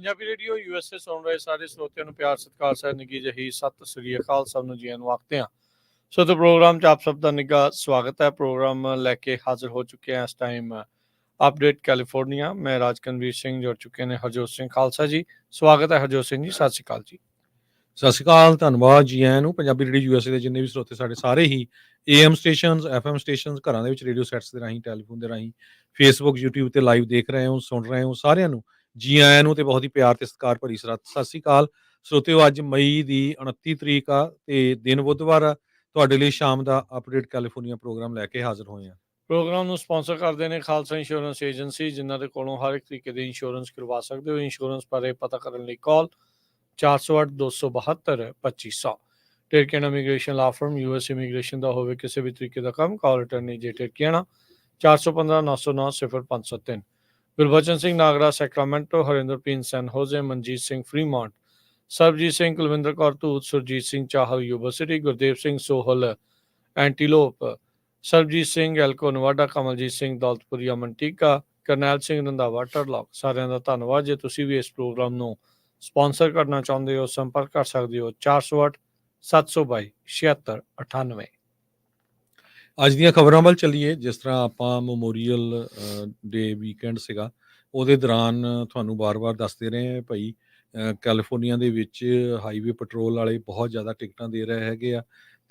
Punjabi radio USA ਸੁਣ ਰਹੇ ਸਾਰੇ ਸਰੋਤਿਆਂ ਨੂੰ ਪਿਆਰ ਸਤਿਕਾਰ ਸਹਿ ਨਿੱਘੀ ਜਿਹੀ ਸਤਿ ਸ੍ਰੀ ਅਕਾਲ। ਸਭ ਨੂੰ ਜੀ ਆਇਆਂ ਨੂੰ ਆਖਦੇ ਹਾਂ। ਸੋ ਤੇ ਪ੍ਰੋਗਰਾਮ 'ਚ ਆਪ ਸਭ ਦਾ ਨਿੱਘਾ ਸਵਾਗਤ ਹੈ। ਪ੍ਰੋਗਰਾਮ ਲੈ ਕੇ ਹਾਜ਼ਰ ਹੋ ਚੁੱਕੇ ਹਾਂ ਇਸ ਟਾਈਮ ਅਪਡੇਟ ਕੈਲੀਫੋਰਨੀਆ। ਮੈਂ ਰਾਜਕਨਵੀਰ ਸਿੰਘ, ਜੁੜ ਚੁੱਕੇ ਨੇ ਹਰਜੋਤ ਸਿੰਘ ਖਾਲਸਾ ਜੀ। ਸਵਾਗਤ ਹੈ ਹਰਜੋਤ ਸਿੰਘ ਜੀ, ਸਤਿ ਸ਼੍ਰੀ ਅਕਾਲ ਜੀ। ਸਤਿ ਸ਼੍ਰੀ ਅਕਾਲ, ਧੰਨਵਾਦ ਜੀ ਆਇਆਂ ਨੂੰ। ਪੰਜਾਬੀ ਰੇਡੀਓ USA ਦੇ ਜਿੰਨੇ ਵੀ ਸਰੋਤੇ ਸਾਡੇ ਸਾਰੇ ਹੀ AM ਸਟੇਸ਼ਨਸ, FM ਸਟੇਸ਼ਨਸ, ਘਰਾਂ ਦੇ ਵਿੱਚ ਰੇਡੀਓ ਸੈਟਸ ਦੇ ਰਾਹੀਂ, ਟੈਲੀਫੋਨ ਦੇ ਰਾਹੀਂ, ਫੇਸਬੁੱਕ, YouTube ਤੇ ਲਾਈਵ ਦੇਖ ਰਹੇ ਹੋ, ਸੁਣ ਰਹੇ ਹੋ, ਸਾਰਿਆਂ ਨੂੰ ਜੀ ਆਇਆਂ ਨੂੰ ਤੇ ਬਹੁਤ ਹੀ ਪਿਆਰ ਤੇ ਸਤਿਕਾਰ ਭਰੀ ਸਤਿ ਸ਼੍ਰੀ ਅਕਾਲ। ਸਰੋਤਿਓ, ਅੱਜ ਮਈ ਦੀ 29 ਤਰੀਕ ਆ ਤੇ ਦਿਨ ਬੁੱਧਵਾਰ ਆ। ਤੁਹਾਡੇ ਲਈ ਸ਼ਾਮ ਦਾ ਅਪਡੇਟ ਕੈਲੀਫੋਰਨੀਆ ਪ੍ਰੋਗਰਾਮ ਲੈ ਕੇ ਹਾਜ਼ਰ ਹੋਏ ਹਾਂ। ਪ੍ਰੋਗਰਾਮ ਨੂੰ ਸਪਾਂਸਰ ਕਰਦੇ ਨੇ ਖਾਲਸਾ ਇੰਸ਼ੋਰੈਂਸ ਏਜੰਸੀ, ਜਿਨ੍ਹਾਂ ਦੇ ਕੋਲੋਂ ਹਰ ਇੱਕ ਤਰੀਕੇ ਦੇ ਇੰਸ਼ੋਰੈਂਸ ਕਰਵਾ ਸਕਦੇ ਹੋ। ਇੰਸ਼ੋਰੈਂਸ ਬਾਰੇ ਪਤਾ ਕਰਨ ਲਈ call 408-272-2500। Tirkiana immigration law firm, US immigration ਦਾ ਹੋਵੇ ਕਿਸੇ ਵੀ ਤਰੀਕੇ ਦਾ ਕੰਮ, call attorney J Tirkiana 415-909-0503। Gurbachan Singh Nagra Sacramento, ਹਰਿੰਦਰਪੀਨ San Jose, Manjit Singh Fremont, Sarabjit Singh Kulwinder Kaur Dhoot, Surjit Singh Chahal Yuba City, Gurdev Singh Sohal Antelope, Sarabjit Singh Elko Nevada, Kamaljit Singh Daulatpuria Manteca, Karnail Singh Randhawa Turlock. ਸਾਰਿਆਂ ਦਾ ਧੰਨਵਾਦ। ਜੇ ਤੁਸੀਂ ਵੀ ਇਸ ਪ੍ਰੋਗਰਾਮ ਨੂੰ ਸਪਾਂਸਰ ਕਰਨਾ ਚਾਹੁੰਦੇ ਹੋ, ਸੰਪਰਕ ਕਰ ਸਕਦੇ ਹੋ 408-722-7698। ਅੱਜ ਦੀਆਂ ਖਬਰਾਂ ਵੱਲ ਚੱਲੀਏ। ਜਿਸ ਤਰ੍ਹਾਂ ਆਪਾਂ ਮੈਮੋਰੀਅਲ ਡੇ ਵੀਕਐਂਡ ਸੀਗਾ, ਉਹਦੇ ਦੌਰਾਨ ਤੁਹਾਨੂੰ ਵਾਰ-ਵਾਰ ਦੱਸਦੇ ਰਹੇ ਭਾਈ, ਕੈਲੀਫੋਰਨੀਆ ਦੇ ਵਿੱਚ ਹਾਈਵੇ ਪੈਟਰੋਲ ਵਾਲੇ ਬਹੁਤ ਜ਼ਿਆਦਾ ਟਿਕਟਾਂ ਦੇ ਰਹੇ ਹੈਗੇ ਆ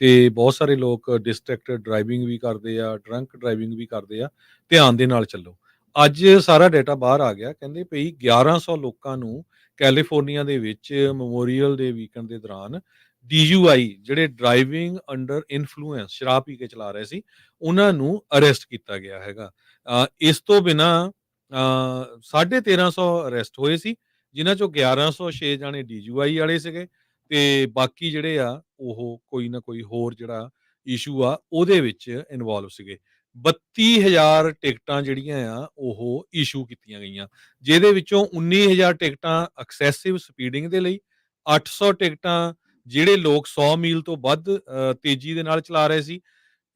ਤੇ ਬਹੁਤ ਸਾਰੇ ਲੋਕ ਡਿਸਟਰੈਕਟਡ ਡਰਾਈਵਿੰਗ ਵੀ ਕਰਦੇ ਆ, ਡਰੰਕ ਡਰਾਈਵਿੰਗ ਵੀ ਕਰਦੇ ਆ। ਧਿਆਨ ਦੇ ਨਾਲ ਚੱਲੋ। ਅੱਜ ਸਾਰਾ ਡਾਟਾ ਬਾਹਰ ਆ ਗਿਆ, ਕਹਿੰਦੇ ਭਈ 1100 ਲੋਕਾਂ ਨੂੰ ਕੈਲੀਫੋਰਨੀਆ ਦੇ ਵਿੱਚ ਮੈਮੋਰੀਅਲ ਡੇ ਵੀਕਐਂਡ ਦੇ ਦੌਰਾਨ DUI, ਜਿਹੜੇ ਡਰਾਈਵਿੰਗ ਅੰਡਰ ਇਨਫਲੂਐਂਸ, ਸ਼ਰਾਬ ਪੀ ਕੇ ਚਲਾ ਰਹੇ ਸੀ, ਉਹਨਾਂ ਨੂੰ ਅਰੈਸਟ ਕੀਤਾ ਗਿਆ ਹੈਗਾ। ਇਸ ਤੋਂ ਬਿਨਾਂ 1350 ਅਰੈਸਟ ਹੋਏ ਸੀ, ਜਿਨ੍ਹਾਂ ਚੋਂ 1106 ਜਾਣੇ DUI ਵਾਲੇ ਸੀਗੇ ਤੇ ਬਾਕੀ ਜਿਹੜੇ ਆ ਉਹ ਕੋਈ ਨਾ ਕੋਈ ਹੋਰ ਜਿਹੜਾ ਇਸ਼ੂ ਆ ਉਹਦੇ ਵਿੱਚ ਇਨਵੋਲਵ ਸੀਗੇ। 32,000 ਟਿਕਟਾਂ ਜਿਹੜੀਆਂ ਆ ਉਹ ਇਸ਼ੂ ਕੀਤੀਆਂ ਗਈਆਂ, ਜਿਹਦੇ ਵਿੱਚੋਂ 19,000 ਟਿਕਟਾਂ ਐਕਸੈਸਿਵ ਸਪੀਡਿੰਗ ਦੇ ਲਈ, 800 ਟਿਕਟਾਂ ਜਿਹੜੇ ਲੋਕ 100 ਮੀਲ ਤੋਂ ਵੱਧ ਤੇਜ਼ੀ ਦੇ ਨਾਲ ਚਲਾ ਰਹੇ ਸੀ,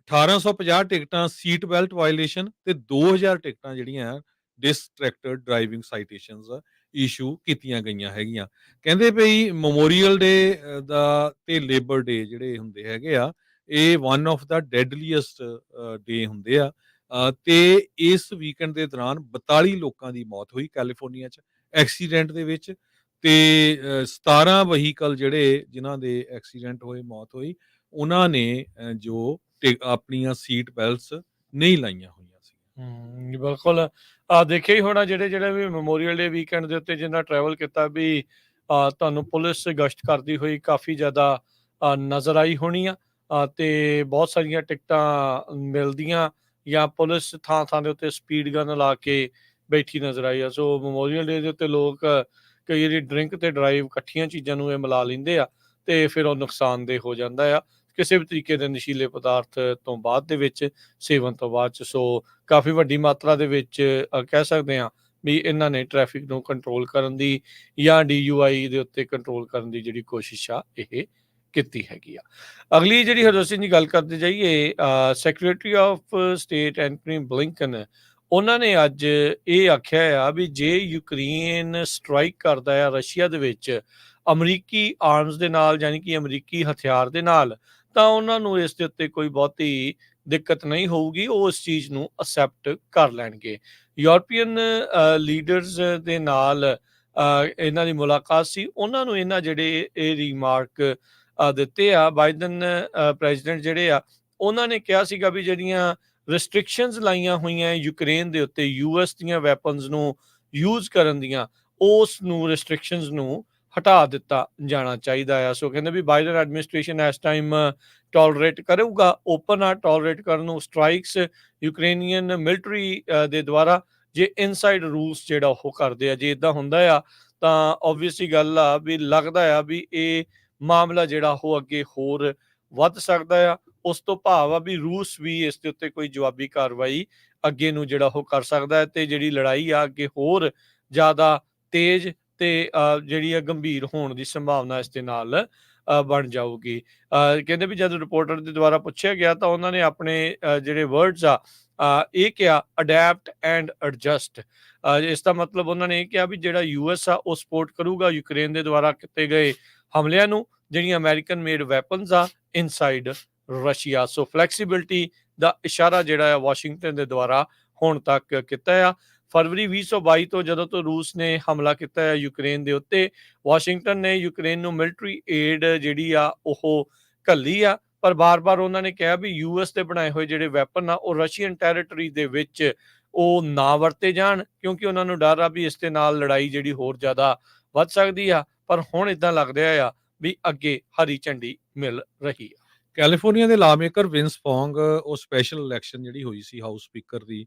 1850 ਟਿਕਟਾਂ ਸੀਟ ਬੈਲਟ ਵਾਇਲੇਸ਼ਨ ਤੇ 2000 ਟਿਕਟਾਂ ਜਿਹੜੀਆਂ ਡਿਸਟਰੈਕਟਡ ਡਰਾਈਵਿੰਗ ਸਾਈਟੇਸ਼ਨਸ ਇਸ਼ੂ ਕੀਤੀਆਂ ਗਈਆਂ ਹੈਗੀਆਂ। ਕਹਿੰਦੇ ਭਈ ਮੈਮੋਰੀਅਲ ਡੇ ਦਾ ਤੇ ਲੇਬਰ ਡੇ ਜਿਹੜੇ ਹੁੰਦੇ ਹੈਗੇ ਆ, ਇਹ ਵਨ ਆਫ ਦਾ ਡੈਡਲੀਐਸਟ ਡੇ ਹੁੰਦੇ ਆ। ਤੇ ਇਸ ਵੀਕਐਂਡ ਦੇ ਦੌਰਾਨ 42 ਲੋਕਾਂ ਦੀ ਮੌਤ ਹੋਈ ਕੈਲੀਫੋਰਨੀਆ 'ਚ ਐਕਸੀਡੈਂਟ ਦੇ ਵਿੱਚ ਤੇ 17 ਵਹੀਕਲ ਜਿਹੜੇ ਜਿਨ੍ਹਾਂ ਦੇ ਐਕਸੀਡੈਂਟ ਹੋਏ, ਮੌਤ ਹੋਈ, ਉਹਨਾਂ ਨੇ ਜੋ ਆਪਣੀਆਂ ਸੀਟ ਬੈਲਟਸ ਨਹੀਂ ਲਾਈਆਂ ਹੋਈਆਂ ਸੀ। ਬਿਲਕੁਲ। ਦੇਖਿਆ ਹੀ ਹੋਣਾ, ਜਿਹੜੇ ਵੀ ਮੈਮੋਰੀਅਲ ਡੇ ਵੀਕਐਂਡ ਦੇ ਉੱਤੇ ਜਿੰਨਾ ਟਰੈਵਲ ਕੀਤਾ ਵੀ ਤੁਹਾਨੂੰ ਪੁਲਿਸ ਗਸ਼ਤ ਕਰਦੀ ਹੋਈ ਕਾਫੀ ਜ਼ਿਆਦਾ ਨਜ਼ਰ ਆਈ ਹੋਣੀ ਆ। ਤੇ ਬਹੁਤ ਸਾਰੀਆਂ ਟਿਕਟਾਂ ਮਿਲਦੀਆਂ ਜਾਂ ਪੁਲਿਸ ਥਾਂ ਥਾਂ ਦੇ ਉੱਤੇ ਸਪੀਡ ਗਨ ਲਾ ਕੇ ਬੈਠੀ ਨਜ਼ਰ ਆਈ ਆ। ਸੋ ਮੈਮੋਰੀਅਲ ਡੇ ਦੇ ਉੱਤੇ ਲੋਕ ਕਈ ਵਾਰੀ ਡਰਿੰਕ ਤੇ ਡਰਾਈਵ ਇਕੱਠੀਆਂ ਚੀਜ਼ਾਂ ਨੂੰ ਇਹ ਮਿਲਾ ਲੈਂਦੇ ਆ ਤੇ ਫਿਰ ਉਹ ਨੁਕਸਾਨਦੇਹ ਹੋ ਜਾਂਦਾ ਆ ਕਿਸੇ ਵੀ ਤਰੀਕੇ ਦੇ ਨਸ਼ੀਲੇ ਪਦਾਰਥ ਤੋਂ ਬਾਅਦ ਦੇ ਵਿੱਚ, ਸੇਵਨ ਤੋਂ ਬਾਅਦ 'ਚ। ਸੋ ਕਾਫੀ ਵੱਡੀ ਮਾਤਰਾ ਦੇ ਵਿੱਚ ਕਹਿ ਸਕਦੇ ਹਾਂ ਵੀ ਇਹਨਾਂ ਨੇ ਟ੍ਰੈਫਿਕ ਨੂੰ ਕੰਟਰੋਲ ਕਰਨ ਦੀ ਜਾਂ DUI ਦੇ ਉੱਤੇ ਕੰਟਰੋਲ ਕਰਨ ਦੀ ਜਿਹੜੀ ਕੋਸ਼ਿਸ਼ ਆ ਇਹ ਕੀਤੀ ਹੈਗੀ ਆ। ਅਗਲੀ ਜਿਹੜੀ ਹਰਜੋਤ ਸਿੰਘ ਜੀ ਗੱਲ ਕਰਦੇ ਜਾਈਏ, secretary of state Antony Blinken, ਉਹਨਾਂ ਨੇ ਅੱਜ ਇਹ ਆਖਿਆ ਆ ਵੀ ਜੇ ਯੂਕਰੇਨ ਸਟਰਾਈਕ ਕਰਦਾ ਆ ਰਸ਼ੀਆ ਦੇ ਵਿੱਚ ਅਮਰੀਕੀ ਆਰਮਸ ਦੇ ਨਾਲ, ਯਾਨੀ ਕਿ ਅਮਰੀਕੀ ਹਥਿਆਰ ਦੇ ਨਾਲ, ਤਾਂ ਉਹਨਾਂ ਨੂੰ ਇਸ ਦੇ ਉੱਤੇ ਕੋਈ ਬਹੁਤੀ ਦਿੱਕਤ ਨਹੀਂ ਹੋਊਗੀ, ਉਹ ਇਸ ਚੀਜ਼ ਨੂੰ ਅਸੈਪਟ ਕਰ ਲੈਣਗੇ। ਯੂਰਪੀਅਨ ਲੀਡਰਸ ਦੇ ਨਾਲ ਇਹਨਾਂ ਦੀ ਮੁਲਾਕਾਤ ਸੀ, ਉਹਨਾਂ ਨੂੰ ਇਹਨਾਂ ਜਿਹੜੇ ਇਹ ਰੀਮਾਰਕ ਦਿੱਤੇ ਆ। ਬਾਈਡਨ ਪ੍ਰੈਜ਼ੀਡੈਂਟ ਜਿਹੜੇ ਆ, ਉਹਨਾਂ ਨੇ ਕਿਹਾ ਸੀਗਾ ਵੀ ਜਿਹੜੀਆਂ ਰਿਸਟ੍ਰਿਕਸ਼ਨਸ ਲਾਈਆਂ ਹੋਈਆਂ ਯੂਕਰੇਨ ਦੇ ਉੱਤੇ US ਦੀਆਂ ਵੈਪਨਸ ਨੂੰ ਯੂਜ਼ ਕਰਨ ਦੀਆਂ, ਉਸ ਨੂੰ ਰਿਸਟ੍ਰਿਕਸ਼ਨਸ ਨੂੰ ਹਟਾ ਦਿੱਤਾ ਜਾਣਾ ਚਾਹੀਦਾ ਆ। ਸੋ ਕਹਿੰਦੇ ਵੀ ਬਾਈਡਨ ਐਡਮਿਨਿਸਟ੍ਰੇਸ਼ਨ ਇਸ ਟਾਈਮ ਟੋਲਰੇਟ ਕਰੂਗਾ, ਓਪਨ ਆ ਟੋਲਰੇਟ ਕਰਨ ਨੂੰ ਸਟਰਾਈਕਸ ਯੂਕਰੇਨੀਅਨ ਮਿਲਟਰੀ ਦੇ ਦੁਆਰਾ, ਜੇ ਇਨਸਾਈਡ ਰੂਲਸ ਜਿਹੜਾ ਉਹ ਕਰਦੇ ਆ। ਜੇ ਇੱਦਾਂ ਹੁੰਦਾ ਆ ਤਾਂ ਓਬਵੀਅਸਲੀ ਗੱਲ ਆ ਵੀ ਲੱਗਦਾ ਆ ਵੀ ਇਹ ਮਾਮਲਾ ਜਿਹੜਾ ਉਹ ਅੱਗੇ ਹੋਰ ਵੱਧ ਸਕਦਾ ਆ। ਉਸ ਤੋਂ ਭਾਵ ਆ ਵੀ ਰੂਸ ਵੀ ਇਸ ਦੇ ਉੱਤੇ ਕੋਈ ਜਵਾਬੀ ਕਾਰਵਾਈ ਅੱਗੇ ਨੂੰ ਜਿਹੜਾ ਉਹ ਕਰ ਸਕਦਾ ਹੈ ਤੇ ਜਿਹੜੀ ਲੜਾਈ ਆ ਅੱਗੇ ਹੋਰ ਜ਼ਿਆਦਾ ਤੇਜ਼ ਤੇ ਜਿਹੜੀ ਆ ਗੰਭੀਰ ਹੋਣ ਦੀ ਸੰਭਾਵਨਾ ਇਸ ਦੇ ਨਾਲ ਬਣ ਜਾਊਗੀ। ਕਹਿੰਦੇ ਵੀ ਜਦ ਰਿਪੋਰਟਰ ਦੇ ਦੁਆਰਾ ਪੁੱਛਿਆ ਗਿਆ ਤਾਂ ਉਹਨਾਂ ਨੇ ਆਪਣੇ ਜਿਹੜੇ ਵਰਡਸ ਆ ਇਹ ਕਿਹਾ ਅਡੈਪਟ ਐਂਡ ਐਡਜਸਟ। ਇਸ ਦਾ ਮਤਲਬ ਉਹਨਾਂ ਨੇ ਇਹ ਕਿਹਾ ਵੀ ਜਿਹੜਾ ਯੂਐਸ ਆ ਉਹ ਸਪੋਰਟ ਕਰੂਗਾ ਯੂਕਰੇਨ ਦੇ ਦੁਆਰਾ ਕੀਤੇ ਗਏ ਹਮਲਿਆਂ ਨੂੰ, ਜਿਹੜੀਆਂ ਅਮਰੀਕਨ ਮੇਡ ਵੈਪਨਸ ਆ ਇਨਸਾਈਡ ਰਸ਼ੀਆ। ਸੋ ਫਲੈਕਸੀਬਿਲਿਟੀ ਦਾ ਇਸ਼ਾਰਾ ਜਿਹੜਾ ਆ ਵਾਸ਼ਿੰਗਟਨ ਦੇ ਦੁਆਰਾ ਹੁਣ ਤੱਕ ਕੀਤਾ ਆ। ਫਰਵਰੀ 2022 ਤੋਂ ਜਦੋਂ ਤੋਂ ਰੂਸ ਨੇ ਹਮਲਾ ਕੀਤਾ ਹੈ ਯੂਕਰੇਨ ਦੇ ਉੱਤੇ, ਵਾਸ਼ਿੰਗਟਨ ਨੇ ਯੂਕਰੇਨ ਨੂੰ ਮਿਲਟਰੀ ਏਡ ਜਿਹੜੀ ਆ ਉਹ ਘੱਲੀ ਆ, ਪਰ ਬਾਰ-ਬਾਰ ਉਹਨਾਂ ਨੇ ਕਿਹਾ ਵੀ ਯੂਐਸ ਦੇ ਬਣਾਏ ਹੋਏ ਜਿਹੜੇ ਵੈਪਨ ਆ ਉਹ ਰਸ਼ੀਅਨ ਟੈਰੀਟਰੀ ਦੇ ਵਿੱਚ ਉਹ ਨਾ ਵਰਤੇ ਜਾਣ, ਕਿਉਂਕਿ ਉਹਨਾਂ ਨੂੰ ਡਰ ਆ ਵੀ ਇਸ ਦੇ ਨਾਲ ਲੜਾਈ ਜਿਹੜੀ ਹੋਰ ਜ਼ਿਆਦਾ ਵੱਧ ਸਕਦੀ ਆ। ਪਰ ਹੁਣ ਇਦਾਂ ਲੱਗ ਰਿਹਾ ਆ ਵੀ ਅੱਗੇ ਹਰੀ ਝੰਡੀ ਮਿਲ ਰਹੀ ਆ। ਕੈਲੀਫੋਰਨੀਆ ਦੇ ਲਾਮੇਕਰ ਵਿੰਸ ਫੋਂਗ, ਉਹ ਸਪੈਸ਼ਲ ਇਲੈਕਸ਼ਨ ਜਿਹੜੀ ਹੋਈ ਸੀ ਹਾਊਸ ਸਪੀਕਰ ਦੀ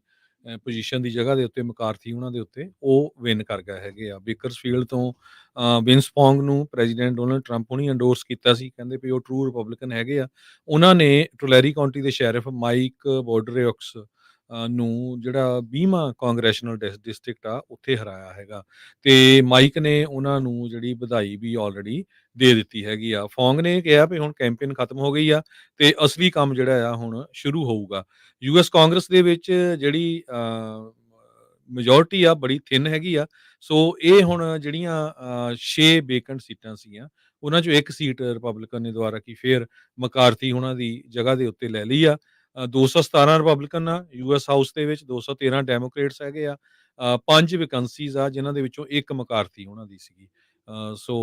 ਪੋਜੀਸ਼ਨ ਦੀ ਜਗ੍ਹਾ ਦੇ ਉੱਤੇ, ਮਕਾਰਥੀ ਉਹਨਾਂ ਦੇ ਉੱਤੇ, ਉਹ ਵਿਨ ਕਰ ਗਏ ਹੈਗੇ ਆ। ਬੇਕਰਸਫੀਲਡ ਤੋਂ ਵਿੰਸ ਫੋਂਗ ਨੂੰ ਪ੍ਰੈਜ਼ੀਡੈਂਟ ਡੋਨਲਡ ਟਰੰਪ ਹੁਣੀ ਐਂਡੋਰਸ ਕੀਤਾ ਸੀ, ਕਹਿੰਦੇ ਵੀ ਉਹ ਟਰੂ ਰਿਪਬਲਿਕਨ ਹੈਗੇ ਆ। ਉਹਨਾਂ ਨੇ ਟੁਲੈਰੀ ਕਾਉਂਟੀ ਦੇ ਸ਼ੈਰਿਫ ਮਾਈਕ ਬੋਡਰੇਕਸ ਨੂੰ, ਜਿਹੜਾ 20ਵਾਂ ਕਾਂਗਰੈਸ਼ਨਲ ਡਿਸਟ੍ਰਿਕਟ ਆ, ਉੱਥੇ ਹਰਾਇਆ ਹੈਗਾ, ਤੇ ਮਾਈਕ ਨੇ ਉਹਨਾਂ ਨੂੰ ਜਿਹੜੀ ਵਧਾਈ ਵੀ ਆਲਰੇਡੀ ਦੇ ਦਿੱਤੀ ਹੈਗੀ ਆ। ਫੋਂਗ ਨੇ ਕਿਹਾ ਵੀ ਹੁਣ ਕੈਂਪੇਨ ਖਤਮ ਹੋ ਗਈ ਆ ਤੇ ਅਸਲੀ ਕੰਮ ਜਿਹੜਾ ਆ ਹੁਣ ਸ਼ੁਰੂ ਹੋਊਗਾ। ਯੂਐਸ ਕਾਂਗਰਸ ਦੇ ਵਿੱਚ ਜਿਹੜੀ ਮੈਜੋਰਟੀ ਆ ਬੜੀ ਥਿਨ ਹੈਗੀ ਆ। ਸੋ ਇਹ ਹੁਣ ਜਿਹੜੀਆਂ 6 ਵੇਕੈਂਟ ਸੀਟਾਂ ਸੀਗੀਆਂ, ਉਹਨਾਂ ਚੋਂ ਇੱਕ ਸੀਟ ਰਿਪਬਲਿਕਨ ਨੇ ਦੁਆਰਾ ਕੀ ਫੇਰ ਮਕਾਰਥੀ ਉਹਨਾਂ ਦੀ ਜਗ੍ਹਾ ਦੇ ਉੱਤੇ ਲੈ ਲਈ ਆ। 217 ਰਿਪਬਲਿਕਨ ਆ ਯੂਐਸ ਹਾਊਸ ਦੇ ਵਿੱਚ, 213 ਡੈਮੋਕ੍ਰੇਟਸ ਹੈਗੇ ਆ। 5 ਵੈਕੈਂਸੀਜ਼ ਆ ਜਿਨ੍ਹਾਂ ਦੇ ਵਿੱਚੋਂ ਇੱਕ ਮਕਾਰਥੀ ਉਹਨਾਂ ਦੀ ਸੀਗੀ। ਸੋ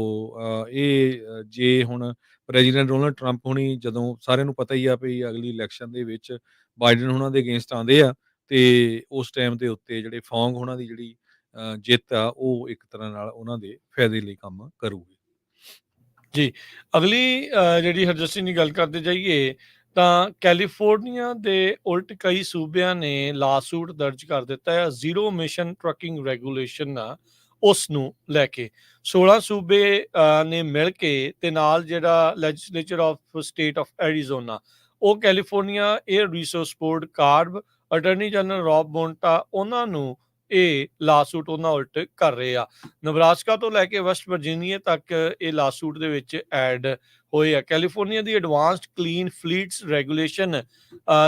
ਇਹ ਜੇ ਹੁਣ ਪ੍ਰੈਜ਼ੀਡੈਂਟ ਡੋਨਲਡ ਟਰੰਪ ਹੁਣੀ, ਜਦੋਂ ਸਾਰਿਆਂ ਨੂੰ ਪਤਾ ਹੀ ਆ ਵੀ ਅਗਲੀ ਇਲੈਕਸ਼ਨ ਦੇ ਵਿੱਚ ਬਾਈਡਨ ਉਹਨਾਂ ਦੇ ਅਗੇਂਸਟ ਆਉਂਦੇ ਆ, ਤੇ ਉਸ ਟਾਈਮ ਦੇ ਉੱਤੇ ਜਿਹੜੇ ਫੋਂਗ ਉਹਨਾਂ ਦੀ ਜਿਹੜੀ ਜਿੱਤ ਆ ਉਹ ਇੱਕ ਤਰ੍ਹਾਂ ਨਾਲ ਉਹਨਾਂ ਦੇ ਫਾਇਦੇ ਲਈ ਕੰਮ ਕਰੂਗੀ। ਜੀ, ਅਗਲੀ ਜਿਹੜੀ ਹਰਜਸੀ ਦੀ ਗੱਲ ਕਰਦੇ ਜਾਈਏ ਤਾਂ ਕੈਲੀਫੋਰਨੀਆ ਦੇ ਉਲਟ ਕਈ ਸੂਬਿਆਂ ਨੇ ਲਾਸੂਟ ਦਰਜ ਕਰ ਦਿੱਤਾ ਹੈ ਜ਼ੀਰੋ ਮਿਸ਼ਨ ਟਰੱਕਿੰਗ ਰੈਗੂਲੇਸ਼ਨ ਆ ਉਸ ਨੂੰ ਲੈ ਕੇ। 16 ਸੂਬੇ ਨੇ ਮਿਲ ਕੇ ਤੇ ਨਾਲ ਜਿਹੜਾ legislature of state of Arizona, ਉਹ California air resource board CARB, attorney general Rob Bonta, ਉਹਨਾਂ ਨੂੰ ਇਹ ਲਾਸੂਟ ਉਹਨਾਂ ਉਲਟ ਕਰ ਰਹੇ ਆ। ਨਬਰਾਸਕਾ ਤੋਂ ਲੈ ਕੇ ਵੈਸਟ ਵਰਜੀਨੀਆ ਤੱਕ ਇਹ ਲਾਸੂਟ ਦੇ ਵਿੱਚ ਐਡ ਹੋਏ ਆ। ਕੈਲੀਫੋਰਨੀਆ ਦੀ ਐਡਵਾਂਸਡ ਕਲੀਨ ਫਲੀਟਸ ਰੈਗੂਲੇਸ਼ਨ,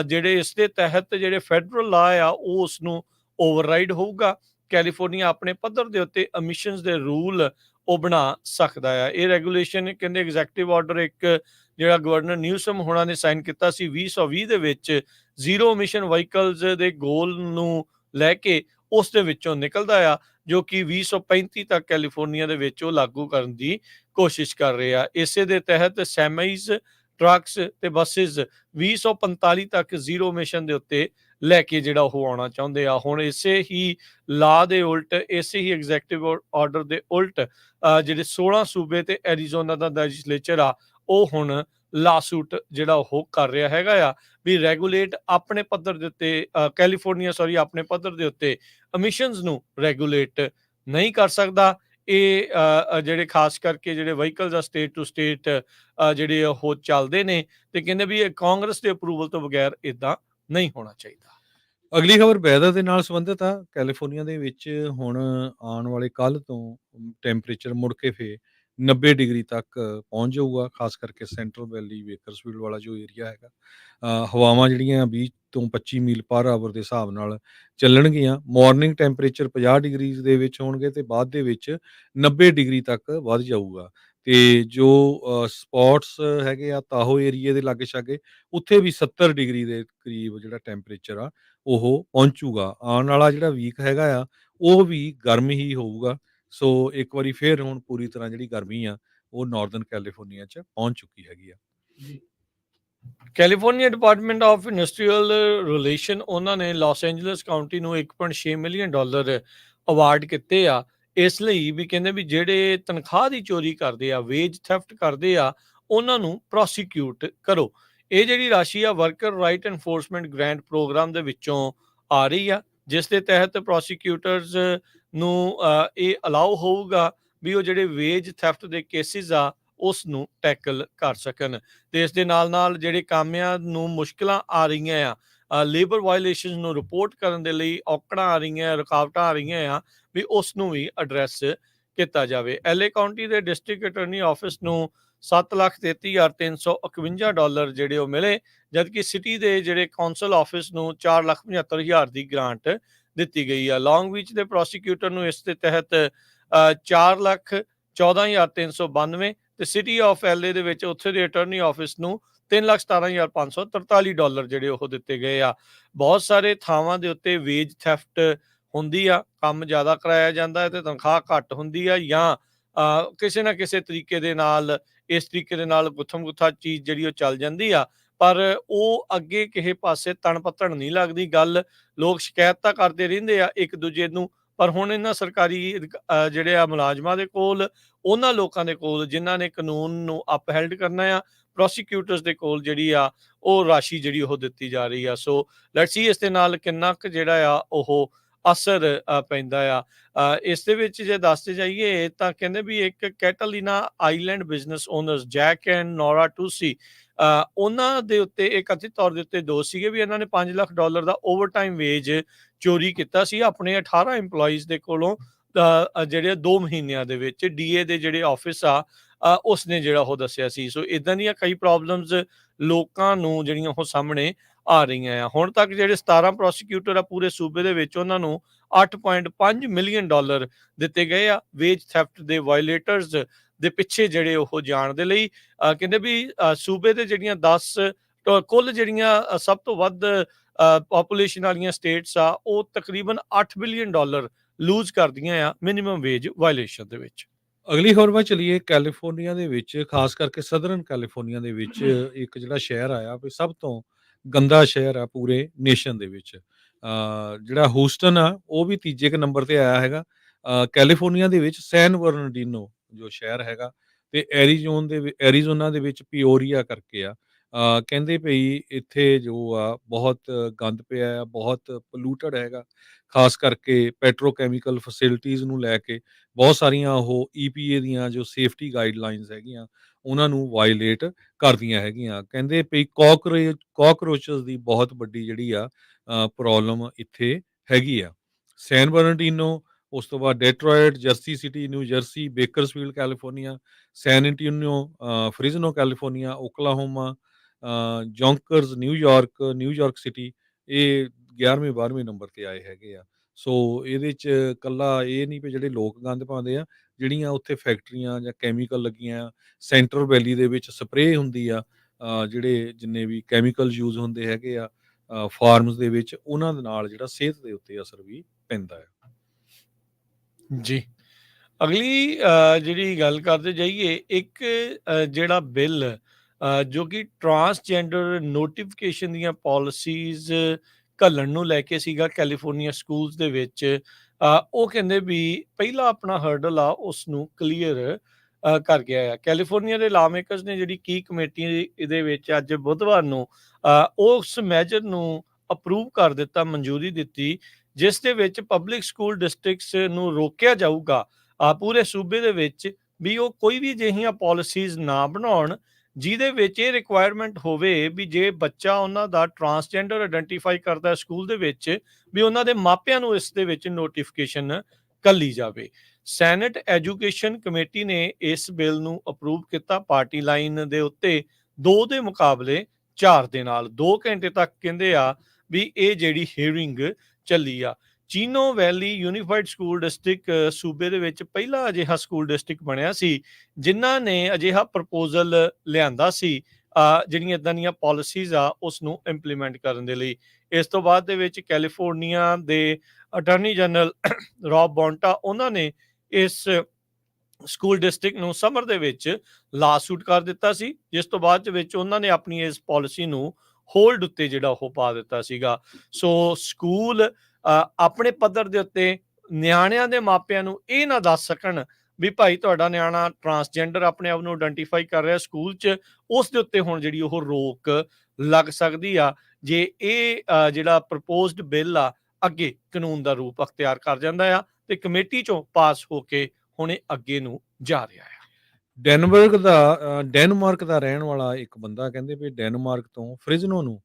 ਜਿਹੜੇ ਇਸ ਦੇ ਤਹਿਤ ਜਿਹੜੇ ਫੈਡਰਲ ਲਾ ਆ ਉਹ ਉਸ ਨੂੰ ਓਵਰਰਾਈਡ ਹੋਊਗਾ। ਕੈਲੀਫੋਰਨੀਆ ਆਪਣੇ ਪੱਧਰ ਦੇ ਉੱਤੇ ਐਮਿਸ਼ਨਸ ਦੇ ਰੂਲ ਉਹ ਬਣਾ ਸਕਦਾ ਆ। ਇਹ ਰੈਗੂਲੇਸ਼ਨ ਕਹਿੰਦੇ ਐਗਜ਼ੈਕਟਿਵ ਆਰਡਰ ਇੱਕ ਜਿਹੜਾ ਗਵਰਨਰ ਨਿਊਸਮ ਹੋਣਾ ਨੇ ਸਾਈਨ ਕੀਤਾ ਸੀ 2020 ਦੇ ਵਿੱਚ, ਜ਼ੀਰੋ ਐਮਿਸ਼ਨ ਵਹੀਕਲਸ ਦੇ ਗੋਲ ਨੂੰ ਲੈ ਕੇ ਉਸ ਦੇ ਵਿੱਚੋਂ ਨਿਕਲਦਾ ਆ, ਜੋ ਕਿ 2035 ਤੱਕ ਕੈਲੀਫੋਰਨੀਆ ਦੇ ਵਿੱਚ ਉਹ ਲਾਗੂ ਕਰਨ ਦੀ ਕੋਸ਼ਿਸ਼ ਕਰ ਰਹੇ ਆ। ਇਸੇ ਦੇ ਤਹਿਤ ਸੈਮੀਜ਼, ਟਰੱਕਸ ਤੇ ਬੱਸਿਸ 2045 ਤੱਕ ਜ਼ੀਰੋ ਐਮਿਸ਼ਨ ਦੇ ਉੱਤੇ ਲੈ ਕੇ ਜਿਹੜਾ ਉਹ ਆਉਣਾ ਚਾਹੁੰਦੇ ਆ। ਹੁਣ ਇਸੇ ਹੀ ਲਾ ਦੇ ਉਲਟ, ਇਸੇ ਹੀ ਐਗਜ਼ੈਕਟਿਵ ਆਰਡਰ ਦੇ ਉਲਟ ਜਿਹੜੇ 16 ਸੂਬੇ ਤੇ ਐਰੀਜ਼ੋਨਾ ਦਾ ਲੈਜਿਸਲੇਚਰ ਆ ਉਹ ਹੁਣ ਲਾਸੂਟ ਜਿਹੜਾ ਉਹ ਕਰ ਰਿਹਾ ਹੈਗਾ ਆ ਵੀ ਰੈਗੂਲੇਟ ਆਪਣੇ ਪੱਧਰ ਦੇ ਉੱਤੇ, ਕੈਲੀਫੋਰਨੀਆ ਆਪਣੇ ਪੱਧਰ ਦੇ ਉੱਤੇ ਐਮਿਸ਼ਨਸ ਨੂੰ ਰੈਗੂਲੇਟ ਨਹੀਂ ਕਰ ਸਕਦਾ। ਇਹ ਜਿਹੜੇ ਖਾਸ ਕਰਕੇ ਜਿਹੜੇ ਵਹੀਕਲਸ ਆ ਸਟੇਟ ਟੂ ਸਟੇਟ ਜਿਹੜੇ ਉਹ ਚੱਲਦੇ ਨੇ, ਤੇ ਕਹਿੰਦੇ ਵੀ ਇਹ ਕਾਂਗਰਸ ਦੇ ਅਪਰੂਵਲ ਤੋਂ ਬਗੈਰ ਇਦਾਂ ਨਹੀਂ ਹੋਣਾ ਚਾਹੀਦਾ। ਅਗਲੀ ਖਬਰ ਵੈਦਰ ਦੇ ਨਾਲ ਸੰਬੰਧਿਤ ਆ। ਕੈਲੀਫੋਰਨੀਆ ਦੇ ਵਿੱਚ ਹੁਣ ਆਉਣ ਵਾਲੇ ਕੱਲ੍ਹ ਤੋਂ ਟੈਂਪਰੇਚਰ ਮੁੜ ਕੇ ਫੇਰ 90 ਡਿਗਰੀ ਤੱਕ ਪਹੁੰਚ ਜਾਊਗਾ, ਖਾਸ ਕਰਕੇ ਸੈਂਟਰਲ ਵੈਲੀ, ਬੇਕਰਸਫੀਲਡ ਵਾਲਾ ਜੋ ਏਰੀਆ ਹੈਗਾ। ਹਵਾਵਾਂ ਜਿਹੜੀਆਂ 20 ਤੋਂ 25 ਮੀਲ ਪਰ ਆਵਰ ਦੇ ਹਿਸਾਬ ਨਾਲ ਚੱਲਣਗੀਆਂ। ਮਾਰਨਿੰਗ ਟੈਂਪਰੇਚਰ 50 ਡਿਗਰੀ ਦੇ ਵਿੱਚ ਹੋਣਗੇ ਤੇ ਬਾਅਦ ਦੇ ਵਿੱਚ 90 ਡਿਗਰੀ ਤੱਕ ਵੱਧ ਜਾਊਗਾ। ਤੇ ਜੋ ਸਪੌਟਸ ਹੈਗੇ ਆ ਤਾਹੋ ਏਰੀਏ ਦੇ ਲਾਗੇ ਛਾਗੇ, ਉੱਥੇ ਵੀ 70 ਡਿਗਰੀ ਦੇ ਕਰੀਬ ਜਿਹੜਾ ਟੈਂਪਰੇਚਰ ਆ ਉਹ ਪਹੁੰਚੂਗਾ। ਆਉਣ ਵਾਲਾ ਜਿਹੜਾ ਵੀਕ ਹੈਗਾ ਆ ਉਹ ਵੀ ਗਰਮ ਹੀ ਹੋਊਗਾ। ਸੋ ਇੱਕ ਵਾਰੀ ਫੇਰ ਹੁਣ ਪੂਰੀ ਤਰ੍ਹਾਂ ਜਿਹੜੀ ਗਰਮੀ ਆ ਉਹ ਨਾਰਦਰਨ ਕੈਲੀਫੋਰਨੀਆ 'ਚ ਪਹੁੰਚ ਚੁੱਕੀ ਹੈਗੀ ਆ। California department of industrial relation ਉਹਨਾਂ ਨੇ ਲਾਸ ਐਂਜਲਸ ਕਾਉਂਟੀ ਨੂੰ 1.6 ਮਿਲੀਅਨ ਡਾਲਰ ਅਵਾਰਡ ਕੀਤੇ ਆ, ਇਸ ਲਈ ਵੀ ਕਹਿੰਦੇ ਵੀ ਜਿਹੜੇ ਤਨਖਾਹ ਦੀ ਚੋਰੀ ਕਰਦੇ ਆ, ਵੇਜ ਥੈਫਟ ਕਰਦੇ ਆ, ਉਹਨਾਂ ਨੂੰ ਪ੍ਰੋਸੀਕਿਊਟ ਕਰੋ। ਇਹ ਜਿਹੜੀ ਰਾਸ਼ੀ ਆ worker right enforcement grant programme ਦੇ ਵਿੱਚੋਂ ਆ ਰਹੀ ਆ, ਜਿਸ ਦੇ ਤਹਿਤ ਪ੍ਰੋਸੀਕਿਊਟਰਸ ਨੂੰ ਇਹ ਅਲਾਉ ਹੋਊਗਾ ਵੀ ਉਹ ਜਿਹੜੇ ਵੇਜ ਥੈਫਟ ਦੇ ਕੇਸਿਸ ਆ ਉਸ ਨੂੰ ਟੈਕਲ ਕਰ ਸਕਣ। ਤੇ ਇਸ ਦੇ ਨਾਲ ਨਾਲ ਜਿਹੜੇ ਕਾਮਿਆਂ ਨੂੰ ਮੁਸ਼ਕਿਲਾਂ ਆ ਰਹੀਆਂ ਆ, ਲੇਬਰ ਵਾਇਲੇਸ਼ਨ ਨੂੰ ਰਿਪੋਰਟ ਕਰਨ ਦੇ ਲਈ ਔਕੜਾਂ ਆ ਰਹੀਆਂ, ਰੁਕਾਵਟਾਂ ਆ ਰਹੀਆਂ ਆ, ਵੀ ਉਸ ਨੂੰ ਵੀ ਐਡਰੈਸ ਕੀਤਾ ਜਾਵੇ। ਐਲਏ ਕਾਉਂਟੀ ਦੇ ਡਿਸਟ੍ਰਿਕਟ ਅਟਾਰਨੀ ਆਫਿਸ ਨੂੰ $7,33,351 ਜਿਹੜੇ ਉਹ ਮਿਲੇ, ਜਦਕਿ ਸਿਟੀ ਦੇ ਜਿਹੜੇ ਕੌਂਸਲ ਆਫਿਸ ਨੂੰ 4,75,000 ਦੀ ਗ੍ਰਾਂਟ ਦਿੱਤੀ ਗਈ ਆ। ਲੌਂਗ ਬੀਚ ਦੇ ਪ੍ਰੋਸੀਕਿਊਟਰ ਨੂੰ ਇਸ ਦੇ ਤਹਿਤ 4,14,392 ਤੇ ਸਿਟੀ ਆਫ LA ਦੇ ਵਿੱਚ ਉੱਥੇ ਦੇ ਅਟਰਨੀ ਆਫਿਸ ਨੂੰ $3,17,543 ਜਿਹੜੇ ਉਹ ਦਿੱਤੇ ਗਏ ਆ। ਬਹੁਤ ਸਾਰੇ ਥਾਵਾਂ ਦੇ ਉੱਤੇ ਵੇਜ ਥੈਫਟ ਹੁੰਦੀ ਆ, ਕੰਮ ਜ਼ਿਆਦਾ ਕਰਾਇਆ ਜਾਂਦਾ ਹੈ ਤੇ ਤਨਖਾਹ ਘੱਟ ਹੁੰਦੀ ਆ, ਜਾਂ ਕਿਸੇ ਨਾ ਕਿਸੇ ਤਰੀਕੇ ਦੇ ਨਾਲ ਇਸ ਤਰੀਕੇ ਦੇ ਨਾਲ ਗੁੱਥਮ ਗੁੱਥਾ ਚੀਜ਼ ਜਿਹੜੀ ਉਹ ਚੱਲ ਜਾਂਦੀ ਆ, ਪਰ ਉਹ ਅੱਗੇ ਕਿਸੇ ਪਾਸੇ ਤਣ ਪੱਤਣ ਨਹੀਂ ਲੱਗਦੀ ਗੱਲ। ਲੋਕ ਸ਼ਿਕਾਇਤ ਤਾਂ ਕਰਦੇ ਰਹਿੰਦੇ ਆ ਇੱਕ ਦੂਜੇ ਨੂੰ, ਪਰ ਹੁਣ ਇਹਨਾਂ ਸਰਕਾਰੀ ਜਿਹੜੇ ਆ ਮੁਲਾਜ਼ਮਾਂ ਦੇ ਕੋਲ, ਉਹਨਾਂ ਲੋਕਾਂ ਦੇ ਕੋਲ ਜਿਨ੍ਹਾਂ ਨੇ ਕਾਨੂੰਨ ਨੂੰ ਅਪਹੈਲਡ ਕਰਨਾ ਆ, ਪ੍ਰੋਸੀਕਿਊਟਰਸ ਦੇ ਕੋਲ ਜਿਹੜੀ ਆ ਉਹ ਰਾਸ਼ੀ ਜਿਹੜੀ ਉਹ ਦਿੱਤੀ ਜਾ ਰਹੀ ਆ। ਸੋ ਲੈਟਸ ਸੀ ਇਸ ਦੇ ਨਾਲ ਕਿੰਨਾ ਕੁ ਜਿਹੜਾ ਆ ਉਹ ਅਸਰ ਪੈਂਦਾ ਆ। ਇਸ ਦੇ ਵਿੱਚ ਜੇ ਦੱਸਦੇ ਜਾਈਏ ਤਾਂ ਕਹਿੰਦੇ ਵੀ ਇੱਕ Catalina island business owners Jack and Nora Tucci, ਉਹਨਾਂ ਦੇ ਉੱਤੇ ਇਹ ਕਥਿਤ ਤੌਰ ਦੇ ਉੱਤੇ ਦੋਸ਼ ਸੀਗੇ ਵੀ ਇਹਨਾਂ ਨੇ $5 ਲੱਖ ਦਾ ਓਵਰਟਾਈਮ ਵੇਜ ਚੋਰੀ ਕੀਤਾ ਸੀ ਆਪਣੇ 18 EMPLOYEES ਦੇ ਕੋਲੋਂ, ਜਿਹੜੇ 2 ਮਹੀਨਿਆਂ ਦੇ ਵਿੱਚ। DA ਦੇ ਜਿਹੜੇ ਆਫਿਸ ਆ ਉਸਨੇ ਜਿਹੜਾ ਉਹ ਦੱਸਿਆ ਸੀ। ਸੋ ਇਦਾਂ ਦੀਆਂ ਕਈ ਪ੍ਰੋਬਲਮਸ ਲੋਕਾਂ ਨੂੰ ਜਿਹੜੀਆਂ ਉਹ ਸਾਹਮਣੇ ਆ ਰਹੀਆਂ ਆ। ਹੁਣ ਤੱਕ ਜਿਹੜੇ 17 ਪ੍ਰੋਸੀਕਿਊਟਰ ਆ ਪੂਰੇ ਸੂਬੇ ਦੇ ਵਿੱਚ, ਉਹਨਾਂ ਨੂੰ $8.5 ਮਿਲੀਅਨ ਦਿੱਤੇ ਗਏ ਆ ਵੇਜ ਥੈਫਟ ਦੇ ਵਾਇਲੇਟਰਸ ਦੇ ਪਿੱਛੇ ਜਿਹੜੇ ਉਹ ਜਾਣ ਦੇ ਲਈ। ਕਹਿੰਦੇ ਵੀ ਸੂਬੇ ਦੇ ਜਿਹੜੀਆਂ 10 ਕੁੱਲ ਜਿਹੜੀਆਂ ਸਭ ਤੋਂ ਵੱਧ ਪਾਪੂਲੇਸ਼ਨ ਵਾਲੀਆਂ ਸਟੇਟਸ ਆ, ਉਹ ਤਕਰੀਬਨ $8 ਬਿਲੀਅਨ ਲੂਜ਼ ਕਰਦੀਆਂ ਆ ਮਿਨੀਮਮ ਵੇਜ ਵਾਇਲੇਸ਼ਨ ਦੇ ਵਿੱਚ। ਅਗਲੀ ਖਬਰ ਵੱਲ ਚਲੀਏ। ਕੈਲੀਫੋਰਨੀਆ ਦੇ ਵਿੱਚ, ਖਾਸ ਕਰਕੇ ਸਦਰਨ ਕੈਲੀਫੋਰਨੀਆ ਦੇ ਵਿੱਚ ਇੱਕ ਜਿਹੜਾ ਸ਼ਹਿਰ ਆਇਆ ਵੀ ਸਭ ਤੋਂ ਗੰਦਾ ਸ਼ਹਿਰ ਆ ਪੂਰੇ ਨੇਸ਼ਨ ਦੇ ਵਿੱਚ। ਜਿਹੜਾ ਹੂਸਟਨ ਆ ਉਹ ਵੀ ਤੀਜੇ ਕੁ ਨੰਬਰ ਤੇ ਆਇਆ ਹੈਗਾ। ਕੈਲੀਫੋਰਨੀਆ ਦੇ ਵਿੱਚ ਸੈਨ ਬਰਨਾਰਡੀਨੋ ਜੋ ਸ਼ਹਿਰ ਹੈਗਾ, ਤੇ ਐਰੀਜ਼ੋਨਾ ਦੇ ਵਿੱਚ ਪਿਓਰੀਆ ਕਰਕੇ ਆ। ਕਹਿੰਦੇ ਭਈ ਇੱਥੇ ਜੋ ਆ ਬਹੁਤ ਗੰਦ ਪਿਆ ਆ, ਬਹੁਤ ਪੋਲੂਟਡ ਹੈਗਾ, ਖਾਸ ਕਰਕੇ ਪੈਟਰੋਕੈਮੀਕਲ ਫੈਸਿਲਿਟੀਜ਼ ਨੂੰ ਲੈ ਕੇ ਬਹੁਤ ਸਾਰੀਆਂ ਉਹ EPA ਦੀਆਂ ਜੋ ਸੇਫਟੀ ਗਾਈਡਲਾਈਨਸ ਹੈਗੀਆਂ ਉਹਨਾਂ ਨੂੰ ਵਾਇਲੇਟ ਕਰਦੀਆਂ ਹੈਗੀਆਂ। ਕਹਿੰਦੇ ਭਈ ਕਾਕਰੋਚਸ ਦੀ ਬਹੁਤ ਵੱਡੀ ਜਿਹੜੀ ਆ ਪ੍ਰੋਬਲਮ ਇੱਥੇ ਹੈਗੀ ਆ। ਸੈਨ ਬਰਨਾਰਡੀਨੋ, ਉਸ ਤੋਂ ਬਾਅਦ Detroit, Jersey City New Jersey, Bakersfield California, San Antonio Fresno California, Oklahoma, Yonkers New York City, ਇਹ 11ਵੇਂ 12ਵੇਂ ਨੰਬਰ ਤੇ ਆਏ ਹੈਗੇ ਆ। ਸੋ ਇਹਦੇ 'ਚ ਇਕੱਲਾ ਇਹ ਨਹੀਂ ਵੀ ਜਿਹੜੇ ਲੋਕ ਗੰਦ ਪਾਉਂਦੇ ਆ, ਜਿਹੜੀਆਂ ਉੱਥੇ ਫੈਕਟਰੀਆਂ ਜਾਂ ਕੈਮੀਕਲ ਲੱਗੀਆਂ, ਸੈਂਟਰਲ ਵੈਲੀ ਦੇ ਵਿੱਚ ਸਪਰੇਅ ਹੁੰਦੀ ਆ, ਜਿਹੜੇ ਜਿੰਨੇ ਵੀ ਕੈਮੀਕਲ ਯੂਜ਼ ਹੁੰਦੇ ਹੈਗੇ ਆ ਫਾਰਮਸ ਦੇ ਵਿੱਚ, ਉਹਨਾਂ ਦੇ ਨਾਲ ਜਿਹੜਾ ਸਿਹਤ ਦੇ ਉੱਤੇ ਅਸਰ ਵੀ ਪੈਂਦਾ ਹੈ। ਜੀ, ਅਗਲੀ ਜਿਹੜੀ ਗੱਲ ਕਰਦੇ ਜਾਈਏ, ਇੱਕ ਜਿਹੜਾ ਬਿੱਲ ਜੋ ਕਿ ਟਰਾਂਸਜੈਂਡਰ ਨੋਟੀਫਿਕੇਸ਼ਨ ਦੀਆਂ ਪਾਲਿਸੀਜ਼ ਘੱਲਣ ਨੂੰ ਲੈ ਕੇ ਸੀਗਾ ਕੈਲੀਫੋਰਨੀਆ ਸਕੂਲਸ ਦੇ ਵਿੱਚ, ਉਹ ਕਹਿੰਦੇ ਵੀ ਪਹਿਲਾ ਆਪਣਾ ਹਰਡਲ ਆ ਉਸ ਨੂੰ ਕਲੀਅਰ ਕਰ ਗਿਆ ਆ। ਕੈਲੀਫੋਰਨੀਆ ਦੇ ਲਾ ਮੇਕਰਸ ਨੇ ਜਿਹੜੀ ਕੀ ਕਮੇਟੀ ਇਹਦੇ ਵਿੱਚ ਅੱਜ ਬੁੱਧਵਾਰ ਨੂੰ ਉਸ ਮੈਜਰ ਨੂੰ ਅਪਰੂਵ ਕਰ ਦਿੱਤਾ, ਮਨਜ਼ੂਰੀ ਦਿੱਤੀ, ਜਿਸ ਦੇ ਵਿੱਚ ਪਬਲਿਕ ਸਕੂਲ ਡਿਸਟ੍ਰਿਕਟਸ ਨੂੰ ਰੋਕਿਆ ਜਾਊਗਾ ਪੂਰੇ ਸੂਬੇ ਦੇ ਵਿੱਚ ਵੀ ਉਹ ਕੋਈ ਵੀ ਅਜਿਹੀਆਂ ਪਾਲਿਸੀਜ਼ ਨਾ ਬਣਾਉਣ ਜਿਹਦੇ ਵਿੱਚ ਇਹ ਰਿਕੁਆਇਰਮੈਂਟ ਹੋਵੇ ਵੀ ਜੇ ਬੱਚਾ ਉਹਨਾਂ ਦਾ ਟਰਾਂਸਜੈਂਡਰ ਆਇਡੈਂਟੀਫਾਈ ਕਰਦਾ ਸਕੂਲ ਦੇ ਵਿੱਚ, ਵੀ ਉਹਨਾਂ ਦੇ ਮਾਪਿਆਂ ਨੂੰ ਇਸ ਦੇ ਵਿੱਚ ਨੋਟੀਫਿਕੇਸ਼ਨ ਘੱਲੀ ਜਾਵੇ। ਸੈਨੇਟ ਐਜੂਕੇਸ਼ਨ ਕਮੇਟੀ ਨੇ ਇਸ ਬਿੱਲ ਨੂੰ ਅਪਰੂਵ ਕੀਤਾ ਪਾਰਟੀ ਲਾਈਨ ਦੇ ਉੱਤੇ 2 ਦੇ ਮੁਕਾਬਲੇ 4 ਦੇ ਨਾਲ। 2 ਘੰਟੇ ਤੱਕ ਕਹਿੰਦੇ ਆ ਵੀ ਇਹ ਜਿਹੜੀ ਹੀਅਰਿੰਗ ਚੱਲੀ ਆ। ਚੀਨੋ ਵੈਲੀ ਯੂਨੀਫਾਈਡ ਸਕੂਲ ਡਿਸਟ੍ਰਿਕਟ ਸੂਬੇ ਦੇ ਵਿੱਚ ਪਹਿਲਾ ਅਜਿਹਾ ਸਕੂਲ ਡਿਸਟ੍ਰਿਕਟ ਬਣਿਆ ਸੀ ਜਿਨ੍ਹਾਂ ਨੇ ਅਜਿਹਾ ਪ੍ਰਪੋਜ਼ਲ ਲਿਆਂਦਾ ਸੀ ਜਿਹੜੀਆਂ ਇਦਾਂ ਦੀਆਂ ਪਾਲਿਸੀਜ਼ ਆ ਉਸ ਨੂੰ ਇੰਪਲੀਮੈਂਟ ਕਰਨ ਦੇ ਲਈ। ਇਸ ਤੋਂ ਬਾਅਦ ਦੇ ਵਿੱਚ ਕੈਲੀਫੋਰਨੀਆ ਦੇ ਅਟਾਰਨੀ ਜਨਰਲ ਰੌਬ ਬੌਂਟਾ, ਉਹਨਾਂ ਨੇ ਇਸ ਸਕੂਲ ਡਿਸਟ੍ਰਿਕਟ ਨੂੰ ਸਮਰ ਦੇ ਵਿੱਚ ਲਾਸੂਟ ਕਰ ਦਿੱਤਾ ਸੀ, ਜਿਸ ਤੋਂ ਬਾਅਦ ਦੇ ਵਿੱਚ ਉਹਨਾਂ ਨੇ ਆਪਣੀ ਇਸ ਪਾਲਿਸੀ ਨੂੰ ਹੋਲਡ ਉੱਤੇ ਜਿਹੜਾ ਉਹ ਪਾ ਦਿੱਤਾ ਸੀਗਾ। ਸੋ ਸਕੂਲ ਆਪਣੇ ਪੱਧਰ ਦੇ ਉੱਤੇ ਨਿਆਣਿਆਂ ਦੇ ਮਾਪਿਆਂ ਨੂੰ ਇਹ ਨਾ ਦੱਸ ਸਕਣ ਵੀ ਭਾਈ ਤੁਹਾਡਾ ਨਿਆਣਾ ਟਰਾਂਸਜੈਂਡਰ ਆਪਣੇ ਆਪ ਨੂੰ ਆਇਡੈਂਟੀਫਾਈ ਕਰ ਰਿਹਾ ਸਕੂਲ 'ਚ, ਉਸ ਦੇ ਉੱਤੇ ਹੁਣ ਜਿਹੜੀ ਉਹ ਰੋਕ ਲੱਗ ਸਕਦੀ ਆ ਜੇ ਇਹ ਜਿਹੜਾ ਪ੍ਰਪੋਜ਼ਡ ਬਿੱਲ ਆ ਅੱਗੇ ਕਾਨੂੰਨ ਦਾ ਰੂਪ ਅਖਤਿਆਰ ਕਰ ਜਾਂਦਾ ਆ ਤੇ ਕਮੇਟੀ 'ਚੋਂ ਪਾਸ ਹੋ ਕੇ ਹੁਣ ਇਹ ਅੱਗੇ ਨੂੰ ਜਾ ਰਿਹਾ ਆ। ਡੈਨਮਾਰਕ ਦਾ ਰਹਿਣ ਵਾਲਾ ਇੱਕ ਬੰਦਾ ਕਹਿੰਦੇ ਵੀ ਡੈਨਮਾਰਕ ਤੋਂ ਫ੍ਰਿਜ਼ਨੋ ਨੂੰ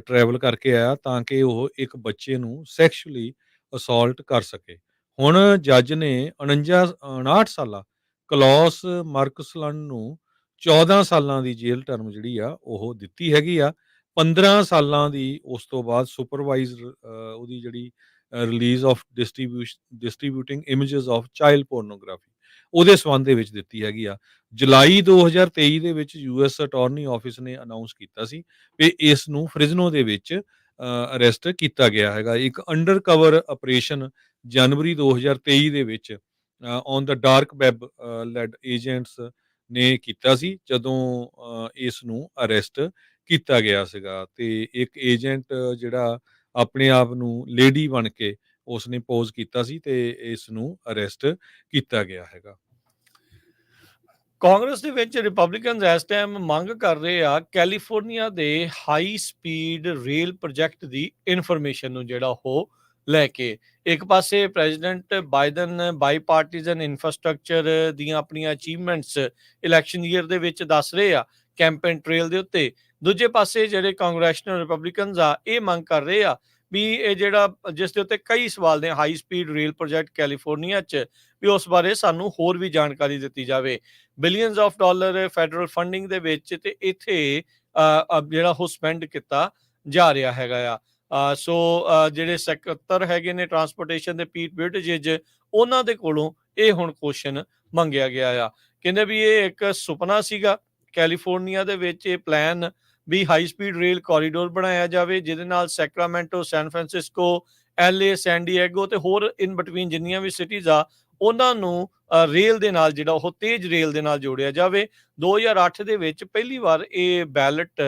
ਟਰੈਵਲ ਕਰਕੇ ਆਇਆ ਤਾਂ ਕਿ ਉਹ ਇੱਕ ਬੱਚੇ ਨੂੰ ਸੈਕਸ਼ੂਅਲੀ ਅਸੌਲਟ ਕਰ ਸਕੇ। ਹੁਣ ਜੱਜ ਨੇ 59 ਸਾਲਾ ਕਲੌਸ ਮਾਰਕਸਲਨ ਨੂੰ 14 ਸਾਲਾਂ ਦੀ ਜੇਲ੍ਹ ਟਰਮ ਜਿਹੜੀ ਆ ਉਹ ਦਿੱਤੀ ਹੈਗੀ ਆ। 15 ਸਾਲਾਂ ਦੀ ਉਸ ਤੋਂ ਬਾਅਦ ਸੁਪਰਵਾਈਜ਼ਡ ਉਹਦੀ ਜਿਹੜੀ release of distributing images of child pornography ਉਹਦੇ ਸੰਬੰਧ ਦੇ ਵਿੱਚ ਦਿੱਤੀ ਹੈਗੀ ਆ। ਜੁਲਾਈ 2023 ਦੇ ਵਿੱਚ ਯੂਐਸ ਅਟਾਰਨੀ ਆਫਿਸ ਨੇ ਅਨਾਉਂਸ ਕੀਤਾ ਸੀ ਕਿ ਇਸ ਨੂੰ ਫ੍ਰਿਜ਼ਨੋ ਦੇ ਵਿੱਚ ਅਰੈਸਟ ਕੀਤਾ ਗਿਆ ਹੈਗਾ। ਇੱਕ ਅੰਡਰ ਕਵਰ ਆਪਰੇਸ਼ਨ ਜਨਵਰੀ 2023 ਦੇ ਵਿੱਚ on the dark web led agents ਨੇ ਕੀਤਾ ਸੀ, ਜਦੋਂ ਇਸ ਨੂੰ ਅਰੈਸਟ ਕੀਤਾ ਗਿਆ ਸੀਗਾ। ਤੇ ਇੱਕ ਏਜੰਟ ਜਿਹੜਾ ਆਪਣੇ ਆਪ ਨੂੰ ਲੇਡੀ ਬਣ ਕੇ ਉਸਨੇ ਪੋਜ਼ ਕੀਤਾ ਸੀ ਤੇ ਇਸ ਨੂੰ ਅਰੈਸਟ ਕੀਤਾ ਗਿਆ ਹੈਗਾ। ਕਾਂਗਰਸ ਦੇ ਵਿੱਚ ਰਿਪਬਲਿਕਨਸ ਇਸ ਟਾਈਮ ਮੰਗ ਕਰ ਰਹੇ ਆ ਕੈਲੀਫੋਰਨੀਆ ਦੇ ਹਾਈ ਸਪੀਡ ਰੇਲ ਪ੍ਰੋਜੈਕਟ ਦੀ ਇਨਫੋਰਮੇਸ਼ਨ ਨੂੰ ਜਿਹੜਾ ਉਹ ਲੈ ਕੇ। ਇੱਕ ਪਾਸੇ ਪ੍ਰੈਜ਼ੀਡੈਂਟ ਬਾਈਡਨ ਬਾਈਪਾਰਟੀਜ਼ਨ ਇਨਫਰਾਸਟ੍ਰਕਚਰ ਦੀਆਂ ਆਪਣੀਆਂ ਅਚੀਵਮੈਂਟਸ ਇਲੈਕਸ਼ਨ ਈਅਰ ਦੇ ਵਿੱਚ ਦੱਸ ਰਹੇ ਆ ਕੈਂਪੇਨ ਟ੍ਰੇਲ ਦੇ ਉੱਤੇ। ਦੂਜੇ ਪਾਸੇ ਜਿਹੜੇ ਕਾਂਗਰੈਸ਼ਨਲ ਰਿਪਬਲਿਕਨਸ ਆ ਇਹ ਮੰਗ ਕਰ ਰਹੇ ਆ ਵੀ ਇਹ ਜਿਹੜਾ ਜਿਸ ਦੇ ਉੱਤੇ ਕਈ ਸਵਾਲ ਨੇ high speed rail project California 'ਚ, ਵੀ ਉਸ ਬਾਰੇ ਸਾਨੂੰ ਹੋਰ ਵੀ ਜਾਣਕਾਰੀ ਦਿੱਤੀ ਜਾਵੇ। Billions of dollar federal funding ਦੇ ਵਿੱਚ ਤੇ ਇੱਥੇ ਜਿਹੜਾ ਉਹ ਸਪੈਂਡ ਕੀਤਾ ਜਾ ਰਿਹਾ ਹੈਗਾ ਆ। ਸੋ ਜਿਹੜੇ ਸਕੱਤਰ ਹੈਗੇ ਨੇ ਟਰਾਂਸਪੋਰਟੇਸ਼ਨ ਦੇ ਪੀਟ ਬਿਊਟਿਜੇਜ, ਉਹਨਾਂ ਦੇ ਕੋਲੋਂ ਇਹ ਹੁਣ ਕੁਐਸਚਨ ਮੰਗਿਆ ਗਿਆ ਆ। ਕਹਿੰਦੇ ਵੀ ਇਹ ਇੱਕ ਸੁਪਨਾ ਸੀਗਾ ਕੈਲੀਫੋਰਨੀਆ ਦੇ ਵਿੱਚ ਇਹ ਪਲਾਨ ਵੀ ਹਾਈ ਸਪੀਡ ਰੇਲ ਕੋਰੀਡੋਰ ਬਣਾਇਆ ਜਾਵੇ ਜਿਹਦੇ ਨਾਲ Sacramento, San Francisco, LA, San Diego ਤੇ ਹੋਰ ਇਨ ਬਿਟਵੀਨ ਜਿੰਨੀਆਂ ਵੀ ਸਿਟੀਜ਼ ਆ ਉਹਨਾਂ ਨੂੰ ਰੇਲ ਦੇ ਨਾਲ ਜਿਹੜਾ ਉਹ ਤੇਜ਼ ਰੇਲ ਦੇ ਨਾਲ ਜੋੜਿਆ ਜਾਵੇ। 2008 ਦੇ ਵਿੱਚ ਪਹਿਲੀ ਵਾਰ ਇਹ ਬੈਲਟ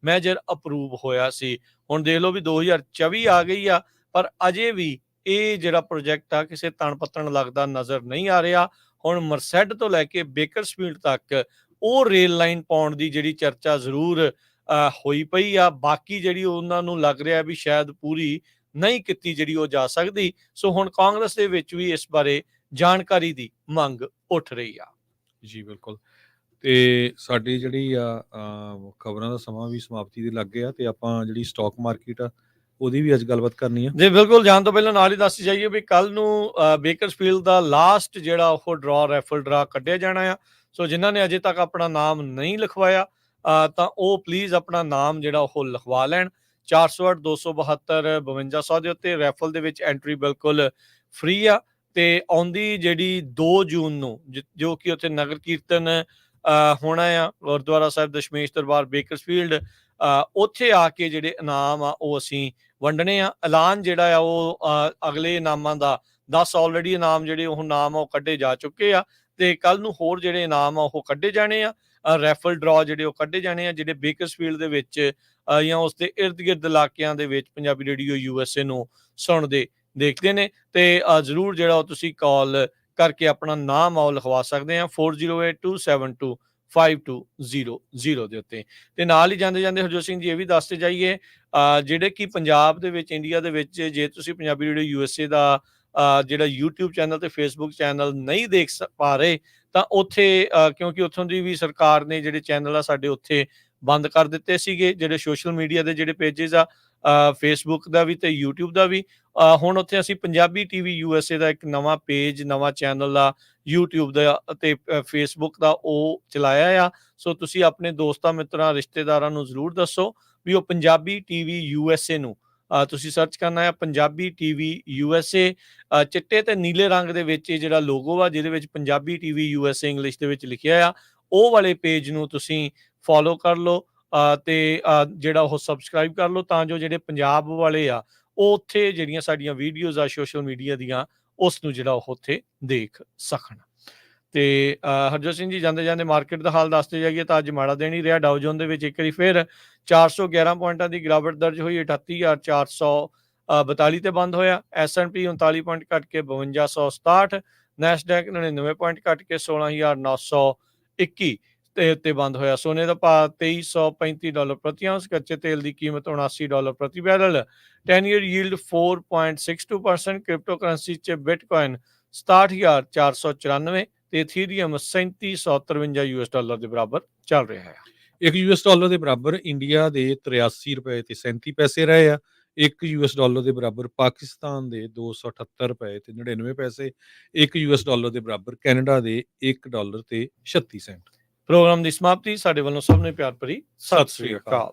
ਮੈਜਰ ਅਪਰੂਵ ਹੋਇਆ ਸੀ। ਹੁਣ ਦੇਖ ਲਓ ਵੀ 2024 ਆ ਗਈ ਆ, ਪਰ ਅਜੇ ਵੀ ਇਹ ਜਿਹੜਾ ਪ੍ਰੋਜੈਕਟ ਆ ਕਿਸੇ ਤਣ ਪੱਤਣ ਲੱਗਦਾ ਨਜ਼ਰ ਨਹੀਂ ਆ ਰਿਹਾ। ਹੁਣ ਮਰਸੈਡ ਤੋਂ ਲੈ ਕੇ ਬੇਕਰਸਫੀਲਡ ਤੱਕ ਉਹ ਰੇਲ ਲਾਈਨ ਪਾਉਣ ਦੀ ਜਿਹੜੀ ਚਰਚਾ ਜ਼ਰੂਰ ਹੋਈ ਪਈ ਆ, ਬਾਕੀ ਜਿਹੜੀ ਉਹਨਾਂ ਨੂੰ ਲੱਗ ਰਿਹਾ ਵੀ ਸ਼ਾਇਦ ਪੂਰੀ ਨਹੀਂ ਕੀਤੀ ਜਿਹੜੀ ਉਹ ਜਾ ਸਕਦੀ। ਸੋ ਹੁਣ ਕਾਂਗਰਸ ਦੇ ਵਿੱਚ ਵੀ ਇਸ ਬਾਰੇ ਜਾਣਕਾਰੀ ਦੀ ਮੰਗ ਉੱਠ ਰਹੀ ਆ। ਜੀ ਬਿਲਕੁਲ। ਤੇ ਸਾਡੀ ਜਿਹੜੀ ਆ ਖਬਰਾਂ ਦਾ ਸਮਾਂ ਵੀ ਸਮਾਪਤੀ ਦੇ ਲੱਗ ਗਿਆ ਤੇ ਆਪਾਂ ਜਿਹੜੀ ਸਟਾਕ ਮਾਰਕੀਟ ਆ ਉਹਦੀ ਵੀ ਅੱਜ ਗੱਲਬਾਤ ਕਰਨੀ ਆ। ਜੀ ਬਿਲਕੁਲ, ਜਾਣ ਤੋਂ ਪਹਿਲਾਂ ਨਾਲ ਹੀ ਦੱਸ ਜਾਈਏ ਵੀ ਕੱਲ ਨੂੰ ਬੇਕਰਸਫੀਲਡ ਦਾ ਲਾਸਟ ਜਿਹੜਾ ਉਹ ਰੈਫਲ ਡਰਾ ਕੱਢਿਆ ਜਾਣਾ ਆ। ਸੋ ਜਿਨ੍ਹਾਂ ਨੇ ਅਜੇ ਤੱਕ ਆਪਣਾ ਨਾਮ ਨਹੀਂ ਲਿਖਵਾਇਆ ਤਾਂ ਉਹ ਪਲੀਜ਼ ਆਪਣਾ ਨਾਮ ਜਿਹੜਾ ਉਹ ਲਿਖਵਾ ਲੈਣ। 408 272 5200 ਦੇ ਉੱਤੇ ਰੈਫਲ ਦੇ ਵਿੱਚ ਐਂਟਰੀ ਬਿਲਕੁਲ ਫ੍ਰੀ ਆ। ਤੇ ਆਉਂਦੀ ਜਿਹੜੀ 2 ਜੂਨ ਨੂੰ ਜੋ ਕਿ ਉੱਥੇ ਨਗਰ ਕੀਰਤਨ ਹੋਣਾ ਆ ਗੁਰਦੁਆਰਾ ਸਾਹਿਬ ਦਸ਼ਮੇਸ਼ ਦਰਬਾਰ ਬੇਕਰਸਫੀਲਡ, ਉੱਥੇ ਆ ਕੇ ਜਿਹੜੇ ਇਨਾਮ ਆ ਉਹ ਅਸੀਂ ਵੰਡਣੇ ਆ। ਐਲਾਨ ਜਿਹੜਾ ਆ ਉਹ ਅਗਲੇ ਇਨਾਮਾਂ ਦਾ 10 ਆਲਰੇਡੀ ਇਨਾਮ ਜਿਹੜੇ ਉਹ ਨਾਮ ਆ ਉਹ ਕੱਢੇ ਜਾ ਚੁੱਕੇ ਆ ਤੇ ਕੱਲ ਨੂੰ ਹੋਰ ਜਿਹੜੇ ਇਨਾਮ ਆ ਉਹ ਕੱਢੇ ਜਾਣੇ ਆ। ਰੈਫਲ ਡਰਾ ਜਿਹੜੇ ਉਹ ਕੱਢੇ ਜਾਣੇ ਆ ਜਿਹੜੇ ਬੇਕਰਸਫੀਲਡ ਦੇ ਵਿੱਚ ਜਾਂ ਉਸ ਦੇ ਇਰਦ ਗਿਰਦ ਇਲਾਕਿਆਂ ਦੇ ਵਿੱਚ ਪੰਜਾਬੀ ਰੇਡੀਓ USA ਨੂੰ ਸੁਣਦੇ ਦੇਖਦੇ ਨੇ। ਤੇ ਜ਼ਰੂਰ ਜਿਹੜਾ ਉਹ ਤੁਸੀਂ ਕਾਲ ਕਰਕੇ ਆਪਣਾ ਨਾਮ ਆਓ ਲਿਖਵਾ ਸਕਦੇ ਆ 4082725200 ਦੇ ਉੱਤੇ। ਤੇ ਨਾਲ ਹੀ ਜਾਂਦੇ ਜਾਂਦੇ ਹਰਜੋਤ ਸਿੰਘ ਜੀ ਇਹ ਵੀ ਦੱਸਦੇ ਜਾਈਏ ਜਿਹੜੇ ਕਿ ਪੰਜਾਬ ਦੇ ਵਿੱਚ ਇੰਡੀਆ ਦੇ ਵਿੱਚ ਜੇ ਤੁਸੀਂ ਪੰਜਾਬੀ ਰੇਡੀਓ USA ਦਾ ਜਿਹੜਾ YouTube ਚੈਨਲ ਤੇ Facebook ਚੈਨਲ ਨਹੀਂ ਦੇਖ ਪਾ ਰਹੇ ਤਾਂ ਉੱਥੇ ਕਿਉਂਕਿ ਉੱਥੋਂ ਦੀ ਵੀ ਸਰਕਾਰ ਨੇ ਜਿਹੜੇ ਚੈਨਲ ਆ ਸਾਡੇ ਉੱਥੇ ਬੰਦ ਕਰ ਦਿੱਤੇ ਸੀਗੇ, ਜਿਹੜੇ ਸੋਸ਼ਲ ਮੀਡੀਆ ਦੇ ਜਿਹੜੇ ਪੇਜਸ ਆ Facebook ਦਾ ਵੀ ਤੇ YouTube ਦਾ ਵੀ। ਹੁਣ ਉੱਥੇ ਅਸੀਂ ਪੰਜਾਬੀ TV USA ਦਾ ਇੱਕ ਨਵਾਂ ਪੇਜ, ਨਵਾਂ ਚੈਨਲ ਆ YouTube ਦਾ ਅਤੇ Facebook ਦਾ ਉਹ ਚਲਾਇਆ ਆ। ਸੋ ਤੁਸੀਂ ਆਪਣੇ ਦੋਸਤਾਂ ਮਿੱਤਰਾਂ ਰਿਸ਼ਤੇਦਾਰਾਂ ਨੂੰ ਜ਼ਰੂਰ ਦੱਸੋ ਵੀ ਉਹ ਪੰਜਾਬੀ TV USA ਨੂੰ ਤੁਸੀਂ ਸਰਚ ਕਰਨਾ ਹੈ ਪੰਜਾਬੀ TV USA। ਚਿੱਟੇ ਤੇ ਨੀਲੇ ਰੰਗ ਦੇ ਵਿੱਚ ਇਹ ਜਿਹੜਾ ਲੋਗੋ ਆ ਜਿਹਦੇ ਵਿੱਚ ਪੰਜਾਬੀ TV USA ਇੰਗਲਿਸ਼ ਦੇ ਵਿੱਚ ਲਿਖਿਆ ਆ, ਉਹ ਵਾਲੇ ਪੇਜ ਨੂੰ ਤੁਸੀਂ ਫੋਲੋ ਕਰ ਲਓ ਤੇ ਜਿਹੜਾ ਉਹ ਸਬਸਕ੍ਰਾਈਬ ਕਰ ਲਓ ਤਾਂ ਜੋ ਜਿਹੜੇ ਪੰਜਾਬ ਵਾਲੇ ਆ ਉਹ ਉੱਥੇ ਜਿਹੜੀਆਂ ਸਾਡੀਆਂ ਵੀਡੀਓਜ਼ ਆ ਸੋਸ਼ਲ ਮੀਡੀਆ ਦੀਆਂ ਉਸ ਨੂੰ ਜਿਹੜਾ ਉਹ ਉੱਥੇ ਦੇਖ ਸਕਣ। ਤੇ ਹਰਜੋਤ ਸਿੰਘ ਜੀ ਜਾਂਦੇ ਜਾਂਦੇ ਮਾਰਕੀਟ ਦਾ ਹਾਲ ਦੱਸਦੇ ਜਾਈਏ ਤਾਂ ਅੱਜ ਮਾੜਾ ਦਿਨ ਹੀ ਰਿਹਾ। ਡਾਊ ਜੋਨ ਦੇ ਵਿੱਚ ਇੱਕ ਵਾਰੀ ਫਿਰ 411 ਪੁਆਇੰਟਾਂ ਦੀ ਗਿਰਾਵਟ ਦਰਜ ਹੋਈ, 38,442 ਤੇ ਬੰਦ ਹੋਇਆ। S&P 39 ਪੁਆਇੰਟ ਘਟ ਕੇ 5267, ਨੈਸਡੈਕ 99 ਪੁਆਇੰਟ ਘਟ ਕੇ 16,921 ਤੇ ਉੱਤੇ ਬੰਦ ਹੋਇਆ। ਸੋਨੇ ਦਾ ਭਾਅ $2335 ਪ੍ਰਤੀ ਆਉਂਸ, ਕੱਚੇ ਤੇਲ ਦੀ ਕੀਮਤ $79 ਪ੍ਰਤੀ barrel, 10 year yield 4.62%, crypto currency 'ਚ ਬਿਟਕੋਇਨ 67,494 ਤੇ ਇਥੀਰੀਅਮ $3753 ਦੇ ਬਰਾਬਰ ਚੱਲ ਰਿਹਾ ਹੈ। ਇੱਕ $1 ਦੇ ਬਰਾਬਰ ਇੰਡੀਆ ਦੇ 83 ਰੁਪਏ ਤੇ 37 ਪੈਸੇ ਰਹੇ ਆ। ਇੱਕ $1 ਦੇ ਬਰਾਬਰ ਪਾਕਿਸਤਾਨ ਦੇ 278 ਰੁਪਏ ਤੇ 99 ਪੈਸੇ। ਇੱਕ $1 ਦੇ ਬਰਾਬਰ ਕੈਨੇਡਾ ਦੇ $1 ਤੇ 36 ਸੈਂਟ। ਪ੍ਰੋਗਰਾਮ ਦੀ ਸਮਾਪਤੀ। ਸਾਡੇ ਵੱਲੋਂ ਸਭ ਨੂੰ ਪਿਆਰ ਭਰੀ ਸਤਿ ਸ੍ਰੀ ਅਕਾਲ।